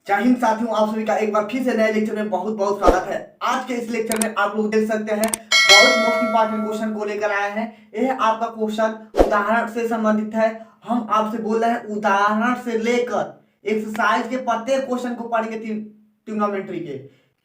जय हिंद साथियों, आप सभी का एक बार फिर से नए लेक्चर में बहुत बहुत स्वागत है। आज के इस लेक्चर में आप लोग देख सकते हैं बहुत मोस्ट इंपॉर्टेंट क्वेश्चन को लेकर आए हैं। यह आपका क्वेश्चन उदाहरण से संबंधित है। हम आपसे बोल रहे हैं उदाहरण से लेकर एक्सरसाइज के प्रत्येक क्वेश्चन को पढ़ेंगे ट्रिग्नोमेट्री के।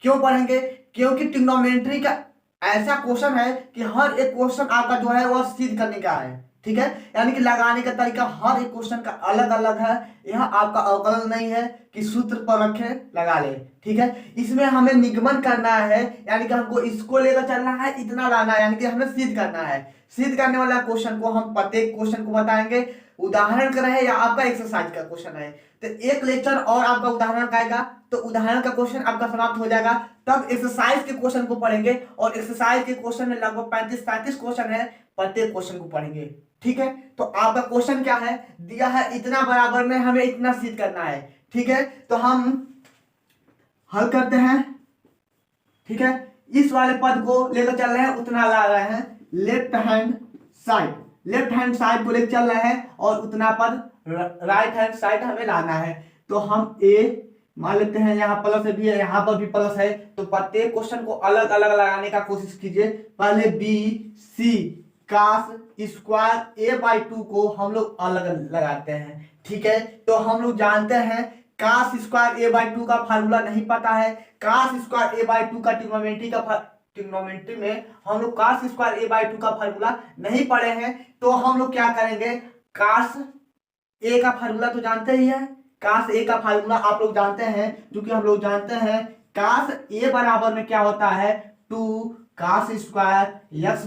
क्यों पढ़ेंगे? क्योंकि ट्रिग्नोमेट्री का ऐसा क्वेश्चन है कि हर एक क्वेश्चन आपका जो है वह सिद्ध करने का है। ठीक है, यानी कि लगाने का तरीका हर एक क्वेश्चन का अलग अलग है। यह आपका अवकलन नहीं है कि सूत्र पर रखे लगा ले। ठीक है, इसमें हमें निगमन करना है, यानी कि हमको इसको लेकर चलना है, इतना लाना है, यानी कि हमें सिद्ध करना है। सिद्ध करने वाला क्वेश्चन को हम प्रत्येक क्वेश्चन को बताएंगे। उदाहरण का रहे या आपका एक्सरसाइज का क्वेश्चन है तो एक लेक्चर और आपका उदाहरण का आएगा, तो उदाहरण का क्वेश्चन आपका समाप्त हो जाएगा। तब एक्सरसाइज के क्वेश्चन को पढ़ेंगे और एक्सरसाइज के क्वेश्चन में लगभग 35-35 क्वेश्चन है, प्रत्येक क्वेश्चन को पढ़ेंगे। ठीक है, तो आपका क्वेश्चन क्या है? दिया है इतना बराबर में हमें इतना सिद्ध करना है। ठीक है, तो हम हल करते हैं। ठीक है, इस वाले पद को लेकर चल रहे हैं, उतना ला रहे हैं लेफ्ट हैंड साइड को लेकर चल रहे हैं और उतना पद राइट हैंड साइड हमें लाना है। तो हम ए मान लेते हैं, यहाँ प्लस भी है, यहाँ पर भी प्लस है, तो प्रत्येक क्वेश्चन को अलग अलग लगाने का कोशिश कीजिए। पहले B C cos square A by 2 को हम लोग अलग लगाते हैं। ठीक है, तो हम लोग जानते हैं कास स्क्वायर ए बाई 2 का फार्मूला नहीं पता है। कास स्क्वायर ए बाई 2 का ट्रिग्नोमेट्री में हम लोग कास स्क्वायर ए बाई 2 का फार्मूला नहीं पढ़े हैं, तो हम लोग क्या करेंगे? कास ए का फार्मूला तो जानते ही है। कास ए का फार्मूला आप लोग जानते हैं, क्योंकि हम लोग जानते हैं कास ए बराबर में क्या होता है? 2 cos square x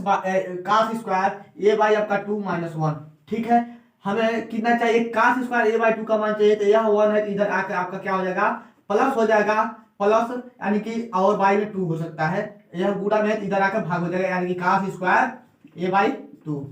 cos square A by आपका 2 माइनस 1। ठीक है, हमें कितना चाहिए? कास स्क्वायर ए बाई 2 का मान चाहिए, तो यह 1 है, तो इधर आकर आपका क्या हो जाएगा? प्लस हो जाएगा। प्लस यानी कि और बाई में 2 हो सकता है, यह गुणा में इधर आकर भाग हो जाएगा, यानी कि कास स्क्वायर ए बाई 2।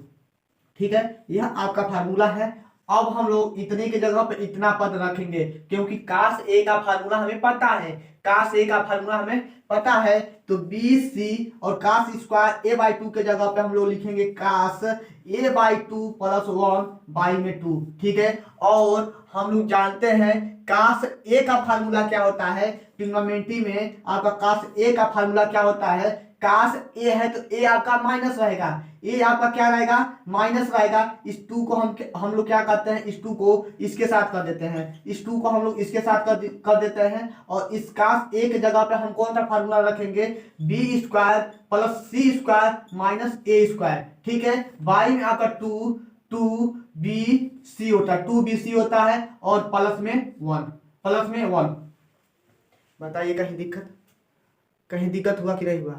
ठीक है, यह आपका फार्मूला है। अब हम लोग इतने की जगह पे इतना पद रखेंगे, क्योंकि कास ए का फार्मूला हमें पता है। कास ए का फार्मूला हमें पता है, तो बी सी और कास स्क्वायर ए बाई 2 के जगह पे हम लोग लिखेंगे कास ए बाई 2 प्लस 1 बाई में 2। ठीक है, और हम लोग जानते हैं कास ए का फार्मूला क्या होता है? ट्रिग्नोमेट्री में आपका कास ए का फार्मूला क्या होता है? कास ए है तो ए आपका माइनस रहेगा, ए आपका क्या रहेगा? माइनस रहेगा। इस 2 को हम लोग क्या करते हैं? इस 2 को इसके साथ कर देते हैं, इस 2 को हम लोग इसके साथ कर देते हैं, और इस कास ए के जगह पे हम कौन सा फार्मूला रखेंगे? B square plus C square minus A square. ठीक है, बाई में आपका 2 बी सी होता है, 2 बी सी होता है, और प्लस में 1। बताइए कहीं दिक्कत हुआ कि नहीं हुआ?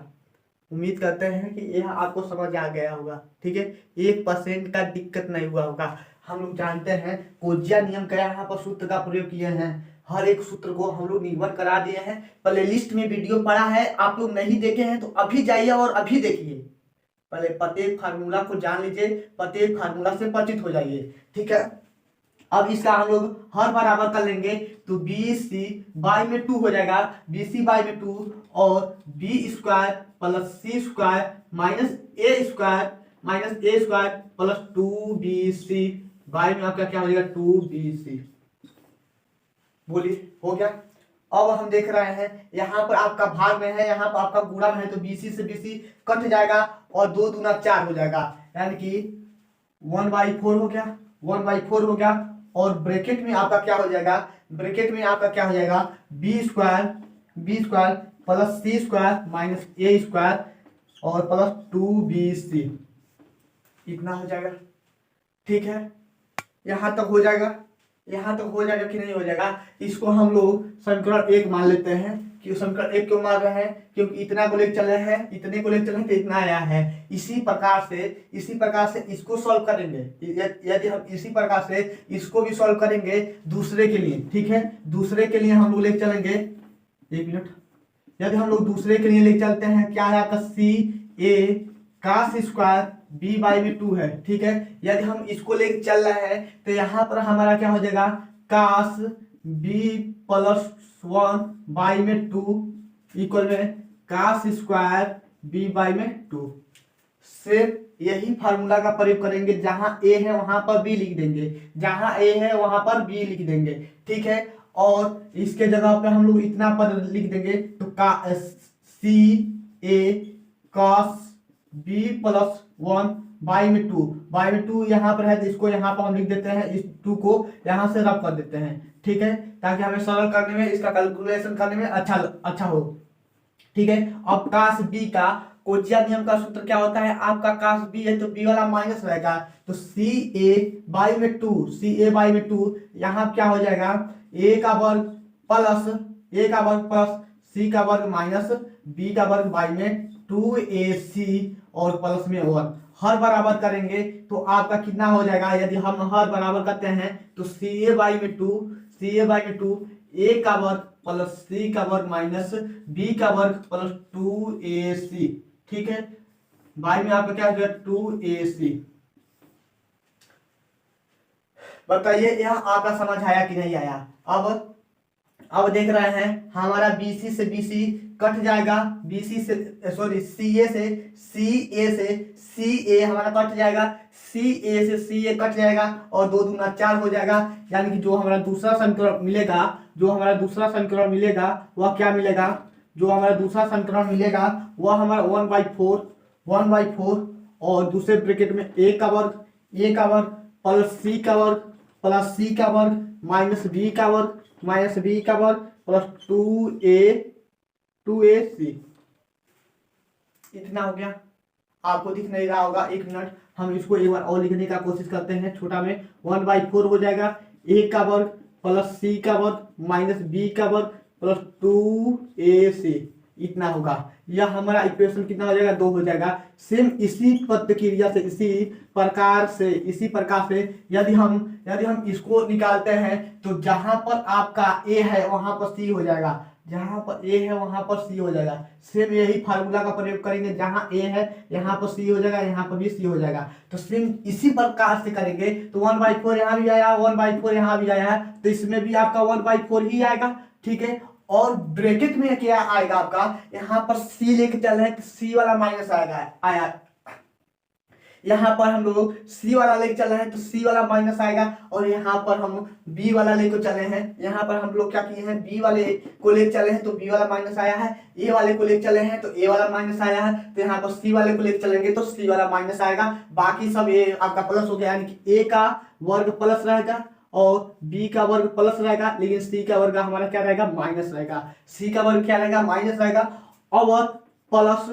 उम्मीद करते हैं कि यह आपको समझ आ गया होगा। ठीक है, 1% का दिक्कत नहीं हुआ होगा। हम लोग जानते हैं कोज्या नियम का यहाँ पर सूत्र का प्रयोग किए हैं। हर एक सूत्र को हम लोग निर्भर करा दिए हैं। प्ले लिस्ट में वीडियो पड़ा है, आप लोग नहीं देखे हैं तो अभी जाइए और अभी देखिए। पहले प्रत्येक फार्मूला को जान लीजिए, प्रत्येक फार्मूला से परिचित हो जाइए। ठीक है, अब इसका हम लोग हर बराबर कर लेंगे, तो बी सी बाई में 2 हो जाएगा, बी सी बाई में 2, और B square plus C square minus A square plus 2bc by में आपका क्या हो जाएगा? 2bc। बोलिए, हो गया? अब हम देख रहे हैं यहाँ पर आपका भाग में है, यहाँ पर आपका गुणा में है, तो bc से bc कट जाएगा और 2 दूना 4 हो जाएगा, यानी कि 1/4 हो गया, 1/4 हो गया। और ब्रैकेट में आपका क्या हो जाएगा? ब्रैकेट में आपका क्या हो जाएगा? B square plus C square minus A square और प्लस 2bc, इतना हो जाएगा। ठीक है, यहां तक हो जाएगा कि नहीं हो जाएगा? इसको हम लोग समीकरण 1 मान लेते हैं। कि समीकरण 1 क्यों मान रहे हैं? क्योंकि इतना को लेकर चले हैं, इतने को लेकर चले हैं, तो इतना आया है। इसी प्रकार से इसको सॉल्व करेंगे। यदि हम इसी प्रकार से इसको भी सॉल्व करेंगे दूसरे के लिए। ठीक है, दूसरे के लिए हम लोग लेकर चलेंगे, 1 मिनट। यदि हम लोग दूसरे के लिए लेकर चलते हैं, क्या है आपका? सी ए कास स्क्वायर बी बाई में 2 है। ठीक है, यदि हम इसको लेकर चल रहे हैं तो यहाँ पर हमारा क्या हो जाएगा? कास बी प्लस 1 बाई में 2 इक्वल में कास स्क्वायर बी बाई में 2। सिर्फ यही फार्मूला का प्रयोग करेंगे, जहां ए है वहां पर बी लिख देंगे, जहां ए है वहां पर बी लिख देंगे। ठीक है, और इसके जगह पे हम लोग इतना पद लिख देंगे तो का सी ए कॉस बी प्लस 1 बाई में 2 यहाँ पर है तो इसको यहाँ पर हम लिख देते हैं, इस 2 को यहाँ से रब कर देते हैं, ठीक है, ताकि हमें सरल करने में, इसका कैलकुलेशन करने में अच्छा हो, ठीक है। अब काश बी का कोचिया नियम का सूत्र क्या होता है, आपका काश बी है तो बी वाला माइनस रहेगा, तो सी ए बाई में 2 यहाँ क्या हो जाएगा, ए का वर्ग प्लस सी का वर्ग माइनस बी का वर्ग बाई में 2ac और प्लस में 1 हर बराबर करेंगे तो आपका कितना हो जाएगा, यदि हम हर बराबर करते हैं तो सी ए बाई में 2 ए का वर्ग प्लस सी का वर्ग माइनस बी का वर्ग प्लस 2ac, ठीक है, बाई में आपका क्या हो गया 2ac। बताइए यह आपका समझ आया कि नहीं आया। अब देख रहे हैं हमारा BC से BC कट जाएगा, CA हमारा कट जाएगा, CA से CA कट जाएगा और 2 दूना 4 हो जाएगा, यानी कि जो हमारा दूसरा समीकरण मिलेगा वह क्या मिलेगा, जो हमारा दूसरा समीकरण मिलेगा वह हमारा 1/4 और दूसरे ब्रैकेट में a का वर्ग प्लस C का वर्ग माइनस B का वर्ग प्लस 2ac, इतना हो गया। आपको दिख नहीं रहा होगा, 1 मिनट हम इसको एक बार और लिखने का कोशिश करते हैं, छोटा में 1/4 हो जाएगा, a का वर्ग प्लस C का वर्ग माइनस B का वर्ग प्लस 2ac, इतना होगा। यह हमारा इक्वेशन कितना हो जाएगा, 2 हो जाएगा। सेम इसी प्रतिक्रिया से इसी प्रकार से यदि हम इसको निकालते हैं तो जहां पर आपका a है वहां पर c हो जाएगा, सेम यही फार्मूला का प्रयोग करेंगे, जहां a है यहाँ पर c हो जाएगा, यहाँ पर भी c हो जाएगा, तो सेम इसी प्रकार से करेंगे तो 1/4 यहाँ भी आया, 1/4 यहाँ भी आया है, तो इसमें भी आपका 1/4 ही आएगा, ठीक है। और ब्रैकेट में क्या आएगा आपका, यहाँ पर c लेके चल रहे हैं तो c वाला माइनस आया, यहाँ पर हम लोग c वाला लेके चल रहे हैं तो c वाला माइनस आएगा, और यहाँ पर हम b वाला लेके चले हैं, यहाँ पर हम लोग क्या किए हैं, b वाले को लेके चले हैं तो b वाला माइनस आया है, a वाले को लेके चले हैं तो a वाला माइनस आया है, तो यहाँ पर c वाले को लेके चलेंगे तो c वाला माइनस आएगा, बाकी सब ये आपका प्लस हो गया, यानी कि a का वर्ग प्लस रहेगा और b का वर्ग प्लस रहेगा, लेकिन c का वर्ग हमारा क्या रहेगा, माइनस रहेगा, c का वर्ग क्या रहेगा, माइनस रहेगा, और प्लस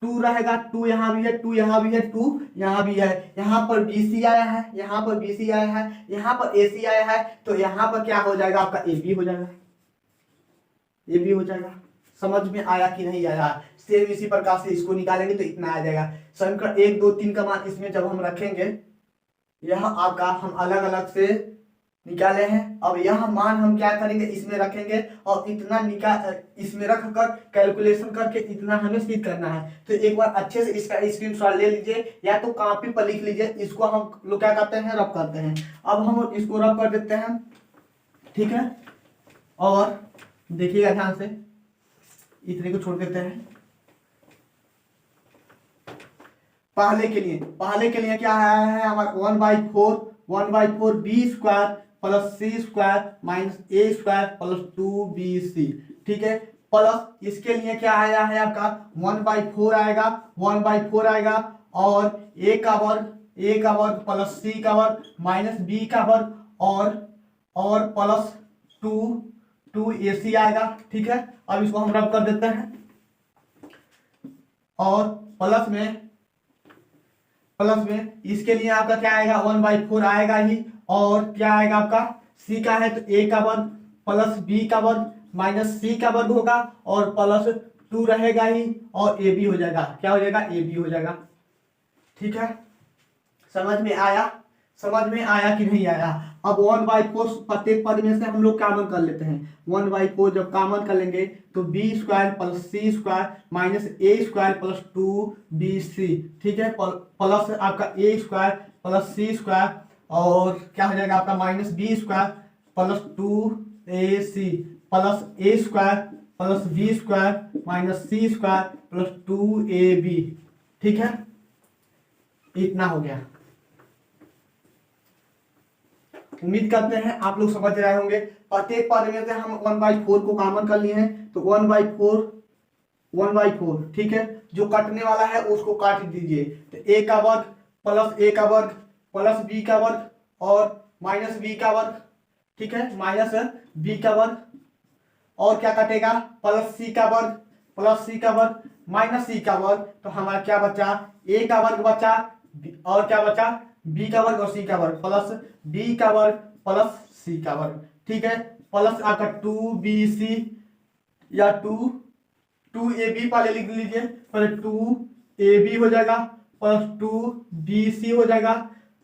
2 रहेगा, 2 यहाँ भी है, 2 यहाँ भी है, 2 यहाँ भी है, यहाँ पर BC आया है, यहाँ पर AC आया है, तो यहाँ पर क्या हो जाएगा, आपका AB हो जाएगा। समझ में आया कि नहीं आया। सेम इसी प्रकार से इसको निकालेंगे तो इतना आ जाएगा। समीकरण 1 2 3 का मान इसमें जब हम रखेंगे, यह आपका हम अलग अलग से निकाले हैं, अब यह मान हम क्या करेंगे, इसमें रखेंगे और इतना इसमें रख कर कैलकुलेशन करके इतना हमें सिद्ध करना है। तो एक बार अच्छे से इसका स्क्रीनशॉट ले लीजिए या तो कॉपी पर लिख लीजिए, इसको हम लोग क्या करते हैं, रब करते हैं। अब हम इसको रब कर देते हैं, ठीक है, और देखिएगा ध्यान से, इतने को छोड़ देते हैं। पहले के लिए क्या आया है हमारा 1/4 b square plus c square minus a square plus 2bc, ठीक है, प्लस इसके लिए क्या आया है आपका 1/4 आएगा और a का वर्ग प्लस c का वर्ग माइनस b का वर्ग और प्लस 2ac आएगा, ठीक है। अब इसको हम रब कर देते हैं और प्लस में इसके लिए आपका क्या आएगा, 1/4 आएगा ही, और क्या आएगा आपका c का है तो a का वर्ग प्लस b का वर्ग माइनस c का वर्ग होगा और प्लस 2 रहेगा ही और ab हो जाएगा, क्या हो जाएगा, ab हो जाएगा, ठीक है। समझ में आया कि नहीं आया। अब 1/4 प्रत्येक पद में से हम लोग कॉमन कर लेते हैं, 1/4 जब कॉमन कर लेंगे तो b square plus c square minus a square plus 2bc, ठीक है, प्लस आपका a square plus c square और क्या हो जाएगा आपका minus b square plus 2ac plus a square plus b square minus c square plus 2ab, ठीक है, इतना हो गया। उम्मीद करते हैं आप लोग समझ रहे होंगे। प्रत्येक पद में से हम 1/4 को कॉमन कर लिए हैं, तो 1/4 ठीक है। जो कटने वाला है उसको काट दीजिए, तो a का वर्ग प्लस a का वर्ग प्लस b का वर्ग और माइनस b का वर्ग, ठीक है, माइनस b का वर्ग, और क्या कटेगा प्लस c का वर्ग प्लस c का वर्ग माइनस c का वर्ग। तो हमारा क्या बचा, a का वर्ग बचा और क्या बचा b का वर्ग और c का वर्ग प्लस b का वर्ग प्लस c का वर्ग, ठीक है। प्लस आपका 2bc या 2ab पहले लिख लीजिए, पहले 2ab हो जाएगा प्लस 2bc हो जाएगा,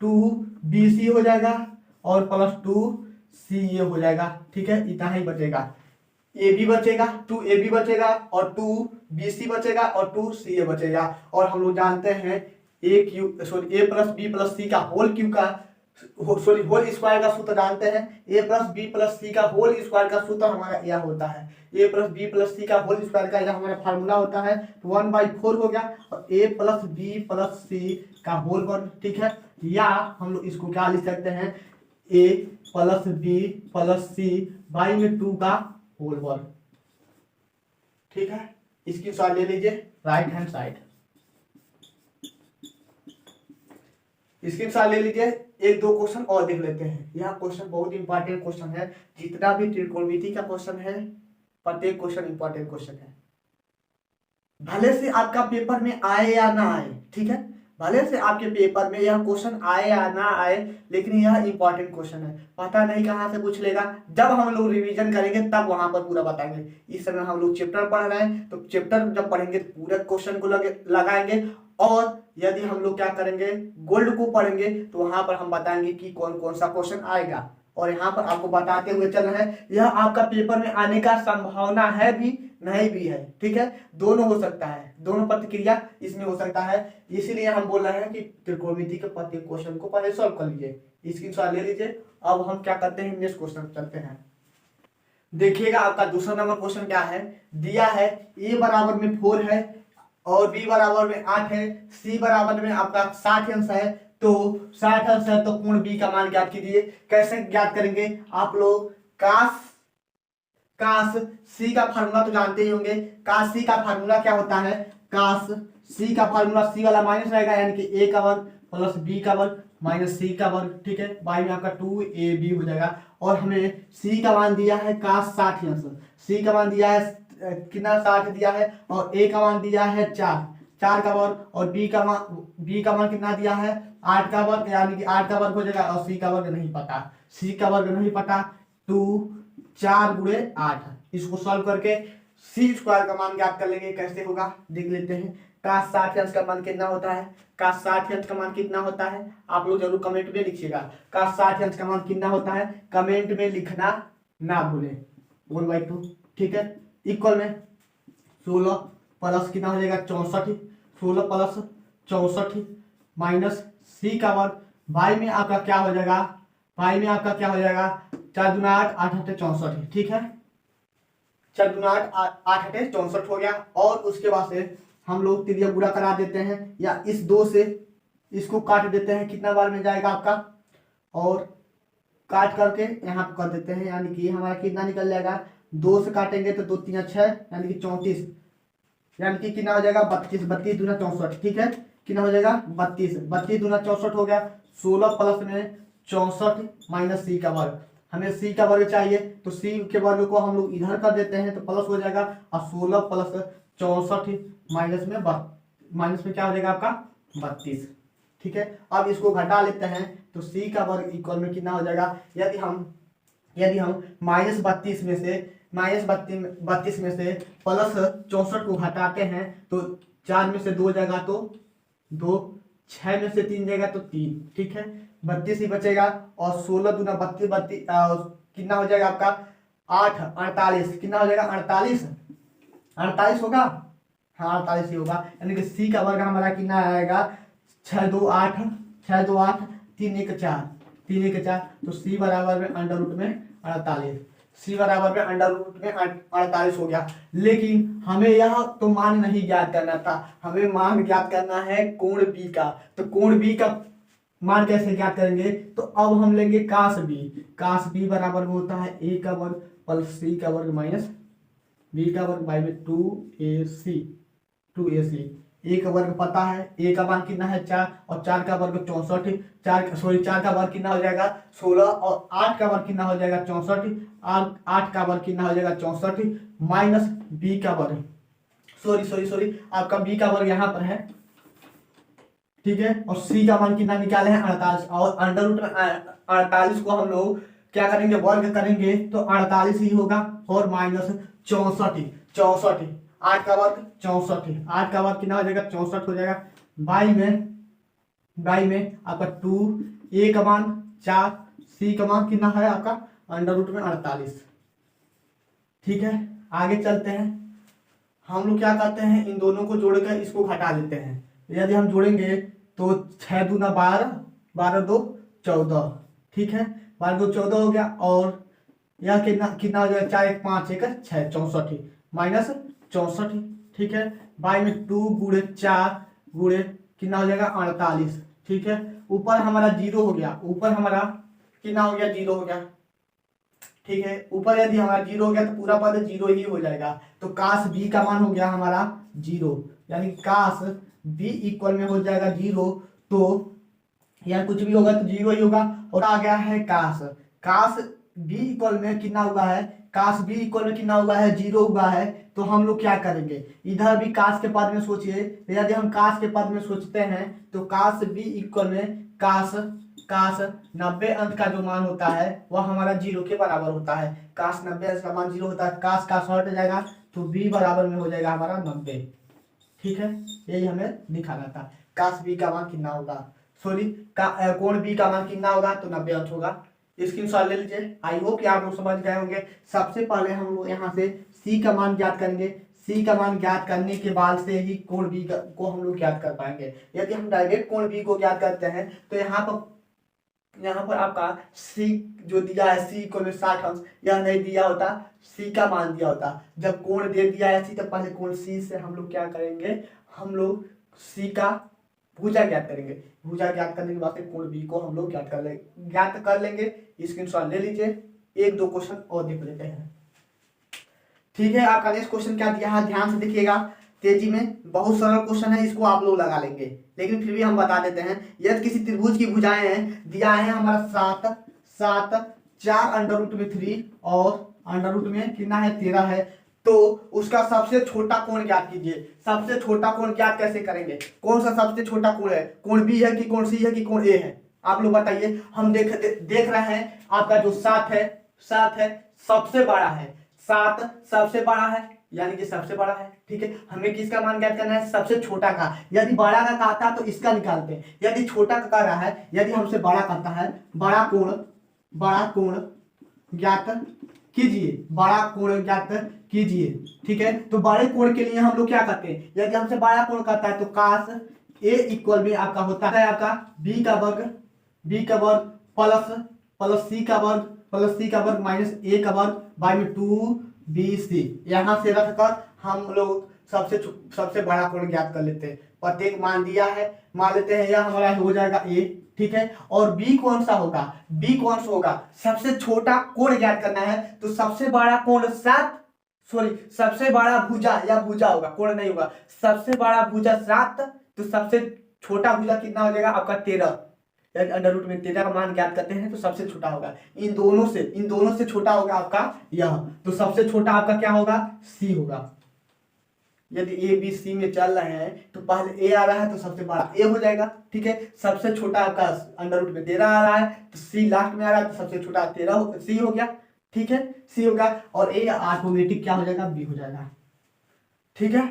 2bc हो जाएगा और प्लस 2ca हो जाएगा, ठीक है। इतना ही बचेगा, ab बचेगा, 2ab बचेगा और 2bc बचेगा और 2ca बचेगा। और हम लोग जानते हैं a plus b plus c का होल क्यू का होल स्क्वायर का सूत्र जानते हैं। a plus b plus c का होल स्क्वायर का सूत्र हमारा यह होता है, a plus b plus c का होल स्क्वायर का यह हमारा फार्मूला होता है। तो 1/4 हो गया और a plus b plus c का होल वर्ग, ठीक है। या हम लोग इसको क्या लिख सकते हैं, a plus b plus c by में 2 का होल वर्ग, ठीक है। इसकी सॉल्व ले लीजिए राइट हैंड साइड, इसके साथ ले लीजिए। एक दो क्वेश्चन और देख लेते हैं। यह क्वेश्चन बहुत इंपॉर्टेंट क्वेश्चन है, जितना भी त्रिकोणमिति का क्वेश्चन है प्रत्येक क्वेश्चन इंपॉर्टेंट क्वेश्चन है, भले से आपका पेपर में आए या ना आए, ठीक है। भले से आपके पेपर में यह क्वेश्चन आए या ना आए, लेकिन यह इंपॉर्टेंट क्वेश्चन है। पता नहीं कहाँ से पूछ लेगा, जब हम लोग रिवीजन करेंगे तब वहां पर पूरा बताएंगे। इस समय हम लोग चैप्टर पढ़ रहे हैं, तो चैप्टर जब पढ़ेंगे तो पूरे क्वेश्चन को लगाएंगे। और यदि हम लोग क्या करेंगे, गोल्ड को पढ़ेंगे, तो वहां पर हम बताएंगे कि कौन कौन सा क्वेश्चन आएगा। और यहाँ पर आपको बताते हुए चल रहे हैं, यह आपका पेपर में आने का संभावना है भी नहीं भी है, ठीक है। दोनों हो सकता है, दोनों प्रतिक्रिया इसमें हो सकता है। इसीलिए हम बोल रहे हैं कि त्रिकोणमिति के प्रत्येक क्वेश्चन को पहले सॉल्व कर लीजिए, इसकी सॉल्व ले लीजिए। अब हम क्या करते हैं, नेक्स्ट क्वेश्चन चलते हैं। देखिएगा आपका दूसरा नंबर क्वेश्चन क्या है, दिया है a बराबर में 4 है और b बराबर में 8 है, c बराबर में आपका 60 अंश है। तो 60 अंश है तो कोण b का मान ज्ञात कीजिए। कैसे ज्ञात करेंगे आप लोग, कास c का फार्मूला तो जानते ही होंगे। कास c का फार्मूला क्या होता है, कास c का फार्मूला c वाला माइनस रहेगा, यानी कि a का वर्ग प्लस b का वर्ग माइनस c का वर्ग, ठीक है। बाई में आपका 2ab हो जाएगा। और हमें c का मान दिया है कास 60 अंश, c का मान दिया है कितना 60 दिया है, और a का मान दिया है 4 का वर्ग, और b का मान कितना दिया है 8 का वर्ग, यानी कि 8 का वर्ग हो जाएगा। और c का वर्ग नहीं पता, c का वर्ग नहीं पता, 4 गुणे 8। इसको सॉल्व करके c स्क्वायर का मान ज्ञात कर लेंगे। कैसे होगा देख लेते हैं। काश 60 अंश का मान कितना होता है, काश 60 अंश का मान कितना होता है, आप लोग जरूर कमेंट में लिखिएगा। काश 60 अंश का मान कितना होता है, कमेंट में लिखना ना भूलें। 1/2, ठीक है। इक्वल में 16 प्लस कितना हो जाएगा 64, 16 प्लस 64 माइनस c का वर्ग, बाई में आपका क्या हो जाएगा, बाई में आपका क्या हो जाएगा 4 दूना 8, 8 8 64, ठीक है। 4 दूना 8, 8 8 64 हो गया। और उसके बाद से हम लोग त्रिज्या गुणा करा देते हैं, या इस 2 से इसको काट देते हैं, कितना बार में जाएगा आपका, और काट करके यहाँ कर देते हैं, यानी कि हमारा कितना निकल जाएगा, 2 से काटेंगे तो 2 3 6, यानी कि 34, यानी कि कितना हो जाएगा 32, 32 दूना 64, ठीक है। कितना हो जाएगा 32, 32 दूना 64 हो गया। 16 प्लस में 64 माइनस c का वर्ग, हमें c का वर्ग चाहिए, तो c के वर्ग को हम लोग इधर कर देते हैं तो प्लस हो जाएगा। और 16 प्लस 64 माइनस में क्या हो जाएगा आपका 32, ठीक है। अब इसको घटा लेते हैं तो c का वर्ग इक्वल में कितना हो जाएगा, यदि हम माइनस 32 में से प्लस 64 को घटाते हैं तो 4 में से 2 जाएगा तो 2, 6 में से 3 जाएगा तो 3, ठीक है। 32 ही बचेगा। और 16 दूना 32 कितना हो जाएगा आपका 8 48, कितना हो जाएगा 48 होगा, हाँ 48 ही होगा। यानी कि c का वर्ग हमारा कितना आएगा 6 2 8, 3 1 4, तो c बराबर में अंडर रूट में 48, c बराबर में अंडर रूट में 48 हो गया। लेकिन हमें यह तो मान नहीं ज्ञात करना था, हमें मान ज्ञात करना है कोण b का। तो कोण b का मान कैसे ज्ञात करेंगे, तो अब हम लेंगे काश बी बराबर में होता है ए का वर्ग प्लस सी का वर्ग माइनस बी का वर्ग बाई में 2ac। ए का वर्ग पता है, ए का मान कितना है 4 और 4 का वर्ग 64, 4 का वर्ग कितना हो जाएगा 16 और 8 का वर्ग कितना हो जाएगा 64, 8 का वर्ग कितना हो जाएगा 64 माइनस बी का वर्ग, सॉरी आपका बी का वर्ग यहाँ पर है, ठीक है। और सी का मान कितना निकाले हैं 48 और अंडर रूट में 48 को हम लोग क्या करेंगे वर्ग करेंगे तो 48 ही होगा और माइनस 64 8 का वर्ग 64, 8 का वर्ग कितना हो जाएगा 64 हो जाएगा बाई में आपका 2 ए का मान 4 सी का मान कितना है आपका अंडर रूट में 48, ठीक है। आगे चलते हैं, हम लोग क्या करते हैं इन दोनों को जोड़कर इसको घटा लेते हैं। यदि हम जोड़ेंगे तो 6 दूना 12, 12 2 14, ठीक है 12 2 14 हो गया और यह कितना हो जाएगा 4 1 5 1 6 64 माइनस 64, ठीक है बाई में 2 गुणे 4 गुणे कितना हो जाएगा 48, ठीक है। ऊपर हमारा 0 हो गया, ऊपर हमारा कितना हो गया 0 हो गया, ठीक है। ऊपर यदि हमारा 0 हो गया तो पूरा पद 0 ही हो जाएगा, तो काश बी का मान हो गया हमारा 0, यानी काश बी इक्वल में हो जाएगा 0, तो यार कुछ भी होगा तो 0 ही होगा। और आ गया है काश बी इक्वल में कितना हुआ है, काश बी इक्वल में कितना हुआ है 0 हुआ है, तो हम लोग क्या करेंगे इधर भी काश के पद में सोचिए, यदि हम काश के पद में सोचते हैं तो काश बी इक्वल में काश 90 अंक का जो मान होता है वह हमारा 0 के बराबर होता है, काश 90 अंक का मान 0 होता है, काश हट जाएगा तो बी बराबर में हो जाएगा हमारा 90, ठीक है। यही हमें दिखाना था, काश बी का मान कितना होगा, कोण बी का मान कितना होगा तो 90 अंश होगा। स्क्रीनशॉट ले लीजिए, आई होप कि आप लोग समझ गए होंगे। सबसे पहले हम लोग यहाँ से सी का मान ज्ञात करेंगे, सी का मान ज्ञात करने के बाद से ही कोण बी को हम लोग ज्ञात कर पाएंगे। यदि हम डायरेक्ट कोण बी को ज्ञात करते हैं तो यहाँ पर आपका सी जो दिया है सी इक्वल में 60 अंश यह नहीं दिया होता, सी का मान दिया होता। जब कोण दे दिया है सी तो पहले कोण सी से हम लोग क्या करेंगे, हम लोग सी का भुजा ज्ञात करेंगे, भुजा ज्ञात करने के बाद कोण बी को हम लोग ज्ञात कर लेंगे। स्क्रीनशॉट ले लीजिए, 1-2 क्वेश्चन और देख लेते हैं, ठीक है। आपका नेक्स्ट क्वेश्चन क्या दिया है ध्यान से देखिएगा, तेजी में बहुत सरल क्वेश्चन है, इसको आप लोग लगा लेंगे, लेकिन फिर भी हम बता देते हैं। यदि किसी त्रिभुज की भुजाएं हैं, दिया है हमारा 7 4 अंडर रूट में 3 और अंडर रूट में कितना है 13 है, तो उसका सबसे छोटा कोण ज्ञात कीजिए। सबसे छोटा कोण ज्ञात कैसे करेंगे, कौन सा सबसे छोटा कोण है, कोण बी है कि कोण सी है कि कोण ए है, आप लोग बताइए। हम देख रहे हैं आपका जो 7 है सबसे बड़ा है, 7 सबसे बड़ा है यानी कि सबसे बड़ा है, ठीक है। हमें किसका मान ज्ञात करना है, सबसे छोटा का। यदि बड़ा का कहता है तो इसका निकालते हैं, यदि छोटा का कह रहा है, यदि हमसे बड़ा कहता है बड़ा कोण ज्ञात कीजिए, बड़ा कोण ज्ञात कीजिए, ठीक है। तो बड़े कोण के लिए हम लोग क्या करते हैं, यदि हमसे बड़ा कोण कहता है तो काश ए इक्वल में आपका होता है आपका बी का वर्ग प्लस सी का वर्ग माइनस ए का वर्ग बाई में 2bc। यहाँ से रखकर हम लोग सबसे बड़ा कोण ज्ञात कर लेते हैं। प्रत्येक मान दिया है, मान लेते हैं यह हमारा हो जाएगा ए, ठीक है। और बी कौन सा होगा, सबसे छोटा कोण ज्ञात करना है, तो सबसे बड़ा कोण सबसे बड़ा भुजा या भुजा होगा, कोण नहीं होगा। सबसे बड़ा भुजा 7 तो सबसे छोटा भुजा कितना हो जाएगा आपका 13, अंडर रूट में 13 का मान ज्ञात करते हैं तो सबसे छोटा होगा। इन दोनों से छोटा होगा आपका यह, तो सबसे छोटा आपका क्या होगा सी होगा। यदि ए बी सी में चल रहे हैं तो पहले ए आ रहा है तो सबसे बड़ा ए हो जाएगा, ठीक है। सबसे छोटा आपका अंडर रूट में 13 आ रहा है तो सी लास्ट में आ रहा है तो सबसे छोटा 13 सी हो गया, ठीक है सी होगा। और ए ऑटोमेटिक क्या हो जाएगा बी हो जाएगा, ठीक है।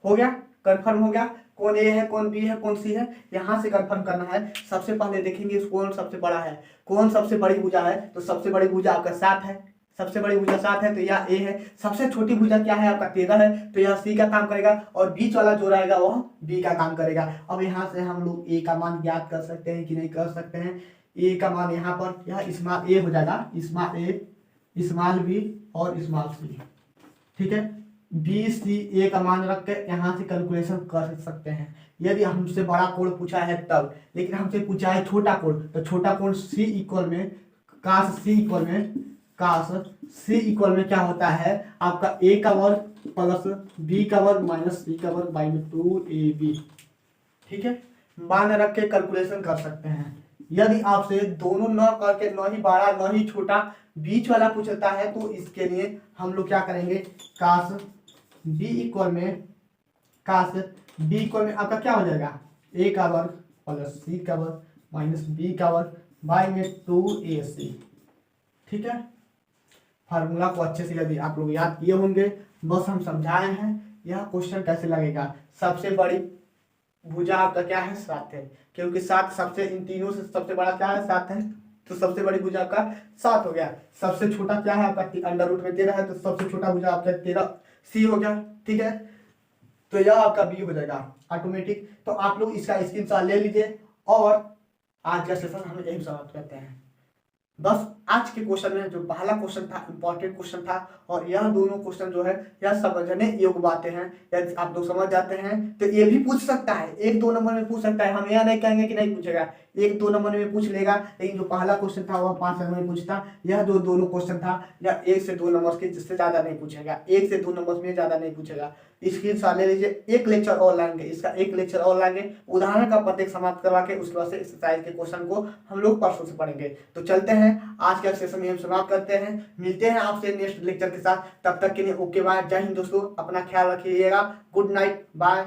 हो गया, कंफर्म हो गया। कौन ए है, कौन बी है, कौन सी है, यहां से कंफर्म करना है। सबसे पहले देखेंगे कौन सबसे बड़ा है, कौन सबसे बड़ी भुजा है, तो सबसे बड़ी भुजा आपका 7 है, सबसे बड़ी भुजा 7 है तो यह ए है। सबसे छोटी भुजा क्या है आपका 13 है तो यह सी का काम करेगा, और बीच वाला जो रहेगा वह बी का काम करेगा। अब यहाँ से हम लोग ए का मान ज्ञात कर सकते हैं कि नहीं कर सकते हैं। ए का मान यहाँ पर यह स्मॉल ए हो जाएगा, स्मॉल ए, स्मॉल बी और स्मॉल सी, ठीक है। बी सी ए का मान रख के यहाँ से कैलकुलेशन कर सकते हैं। यदि हमसे बड़ा कोण पूछा है तब, लेकिन हमसे पूछा है छोटा कोण, तो छोटा कोण सी इक्वल में काश सी इक्वल में क्या होता है आपका ए का वर्ग प्लस बी का वर्ग माइनस सी का वर्ग बाई में 2ab। ठीक है, मान रख के कैलकुलेशन कर सकते हैं। यदि आपसे दोनों न करके न ही बड़ा न ही छोटा बीच वाला पूछता है तो इसके लिए हम लोग क्या करेंगे, काश बी इक्वल में आपका क्या हो जाएगा, ए का वर्ग प्लस सी का वर्ग माइनस बी का वर्ग बाई में 2ac। ठीक है, फार्मूला को अच्छे से यदि आप लोग याद किए होंगे, बस हम समझाए हैं। यह क्वेश्चन कैसे लगेगा, सबसे बड़ी भुजा आपका क्या है 7 है, क्योंकि 7 सबसे, इन तीनों से सबसे बड़ा क्या है 7 है, तो सबसे बड़ी भुजा आपका 7 हो गया। सबसे छोटा क्या है आपका अंडर रूट में 13 है, तो सबसे छोटा भुजा आपका 13c हो गया। ठीक है, तो यह आपका बी हो जाएगा ऑटोमेटिक। तो आप लोग इसका स्क्रीनशॉट ले लीजिए और आज का सेशन हम यही समाप्त करते हैं। बस आज के क्वेश्चन में जो पहला क्वेश्चन था इंपॉर्टेंट क्वेश्चन था, और यह दोनों क्वेश्चन जो है यह समझने योग्य बातें हैं। यदि आप लोग समझ जाते हैं तो ये भी पूछ सकता है, 1-2 नंबर में पूछ सकता है। हम यह नहीं कहेंगे कि नहीं पूछेगा, 1-2 नंबर में पूछ लेगा, लेकिन जो पहला क्वेश्चन था वह 5 नंबर में पूछता। यह जो दोनों क्वेश्चन था यह 1 से 2 नंबर के जिससे ज्यादा नहीं पूछेगा, 1 से 2 नंबर में ज्यादा नहीं पूछेगा। स्क्रीनशॉट ले लीजिए, एक लेक्चर और लाएंगे, इसका एक लेक्चर और लाएंगे, उदाहरण का प्रत्येक समाप्त करवा के उसके बाद से एक्सरसाइज के क्वेश्चन को हम लोग परसों से पढ़ेंगे। तो चलते हैं, आज का सेशन हम समाप्त करते हैं, मिलते हैं आपसे नेक्स्ट लेक्चर के साथ। तब तक के लिए ओके बाय, जय हिंद दोस्तों, अपना ख्याल रखिएगा, गुड नाइट, बाय।